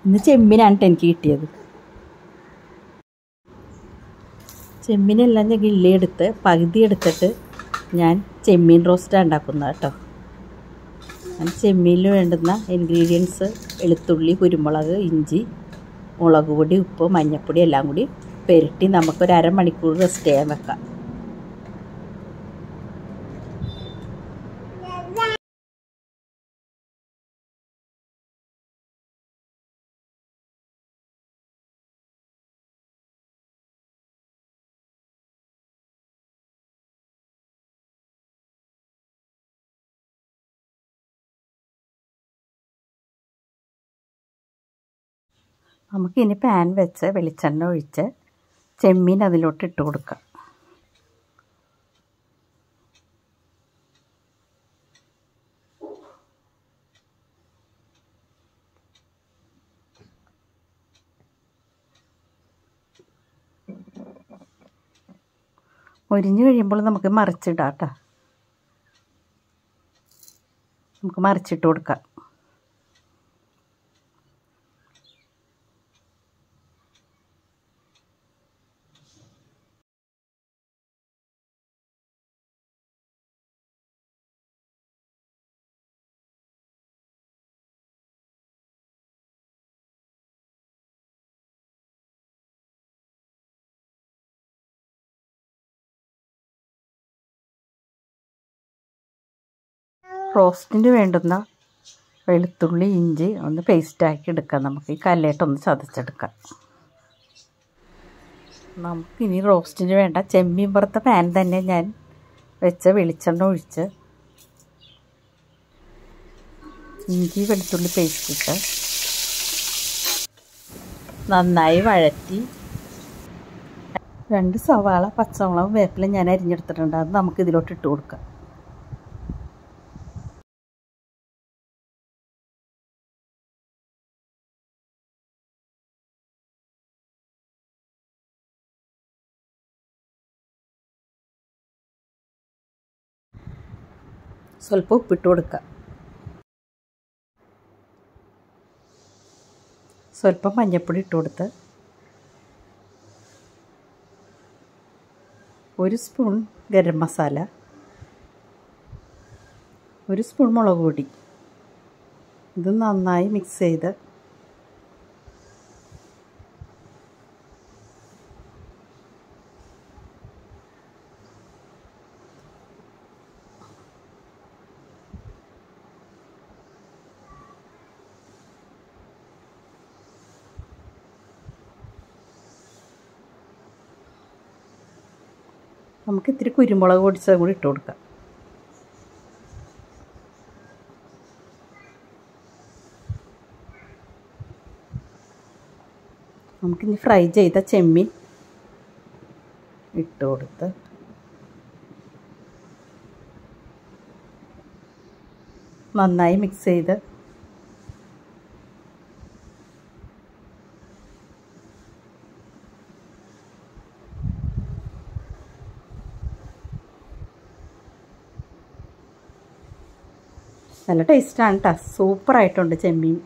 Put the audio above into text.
ഇന്ന് ചെമ്മീനാണ് എനിക്ക് കിട്ടിയത്. ചെമ്മീനെല്ലാം ഞാൻ കിള്ളിയെടുത്ത് പകുതി എടുത്തിട്ട് ഞാൻ ചെമ്മീൻ റോസ്റ്റാണ് ഉണ്ടാക്കുന്നത് കേട്ടോ. ചെമ്മീനിൽ വേണ്ടുന്ന ഇൻഗ്രീഡിയൻസ് വെളുത്തുള്ളി, കുരുമുളക്, ഇഞ്ചി, മുളക് പൊടി, ഉപ്പ്, മഞ്ഞൾപ്പൊടി എല്ലാം കൂടി പെരട്ടി നമുക്കൊരു അരമണിക്കൂർ റെസ്റ്റ് ചെയ്യാൻ വെക്കാം. നമുക്കിനി പാൻ വെച്ച് വെളിച്ചെണ്ണ ഒഴിച്ച് ചെമ്മീൻ അതിലോട്ട് ഇട്ട് കൊടുക്കാം. മൊരിഞ്ഞ് കഴിയുമ്പോൾ നമുക്ക് മറിച്ചിടാം കേട്ടോ. നമുക്ക് മറിച്ചിട്ട് കൊടുക്കാം. റോസ്റ്റിന് വേണ്ടുന്ന വെളുത്തുള്ളി, ഇഞ്ചി ഒന്ന് പേസ്റ്റാക്കി എടുക്കാം. നമുക്ക് ഈ കല്ലേട്ടൊന്ന് ചതച്ചെടുക്കാം. നമുക്കിനി റോസ്റ്റിന് വേണ്ട ചെമ്മീൻ വറുത്ത പാൻ തന്നെ ഞാൻ വെച്ച് വെളിച്ചെണ്ണ ഒഴിച്ച് ഇഞ്ചി വെളുത്തുള്ളി പേസ്റ്റ് ഇട്ട് നന്നായി വഴറ്റി 2 സവാള, പച്ചമുളകും വേപ്പിലും ഞാൻ അരിഞ്ഞെടുത്തിട്ടുണ്ട്. അത് നമുക്ക് ഇതിലോട്ട് ഇട്ട് കൊടുക്കാം. സ്വല്പം ഉപ്പിട്ട് കൊടുക്കുക. സ്വല്പം മഞ്ഞൾപ്പൊടി ഇട്ട് കൊടുത്ത് 1 സ്പൂൺ ഗരം മസാല, 1 സ്പൂൺ മുളക് പൊടി. ഇത് നന്നായി മിക്സ് ചെയ്ത് നമുക്ക് ഇത്തിരി കുരുമുളക് പൊടിച്ചത് കൂടി ഇട്ട് കൊടുക്കാം. നമുക്കിനി ഫ്രൈ ചെയ്ത ചെമ്മീൻ ഇട്ട് കൊടുത്ത് നന്നായി മിക്സ് ചെയ്ത് നല്ല ടേസ്റ്റാണ് കേട്ടോ. സൂപ്പറായിട്ടുണ്ട് ചെമ്മീൻ.